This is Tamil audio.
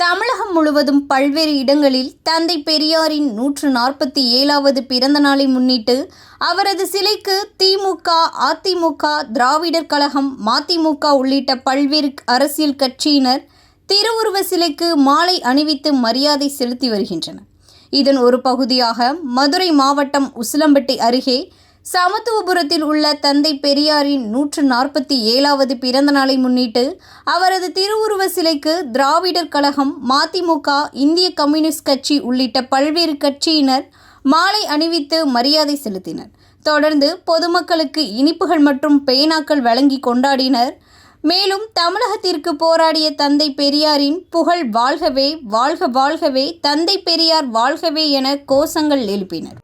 தமிழகம் முழுவதும் பல்வேறு இடங்களில் தந்தை பெரியாரின் 147வது பிறந்த நாளை முன்னிட்டு அவரது சிலைக்கு திமுக, அதிமுக, திராவிடர் கழகம், மதிமுக உள்ளிட்ட பல்வேறு அரசியல் கட்சியினர் திருவுருவ சிலைக்கு மாலை அணிவித்து மரியாதை செலுத்தி வருகின்றனர். இதன் ஒரு பகுதியாக மதுரை மாவட்டம் உசிலம்பட்டி அருகே சமத்துவபுரத்தில் உள்ள தந்தை பெரியாரின் 147வது பிறந்த நாளை முன்னிட்டு அவரது திருவுருவ சிலைக்கு திராவிடர் கழகம், மதிமுக, இந்திய கம்யூனிஸ்ட் கட்சி உள்ளிட்ட பல்வேறு கட்சியினர் மாலை அணிவித்து மரியாதை செலுத்தினர். தொடர்ந்து பொதுமக்களுக்கு இனிப்புகள் மற்றும் பேனாக்கள் வழங்கி கொண்டாடினர். மேலும் தமிழகத்திற்கு போராடிய தந்தை பெரியாரின் புகழ் வாழ்கவே, வாழ்க வாழ்கவே, தந்தை பெரியார் வாழ்கவே என கோஷங்கள் எழுப்பினர்.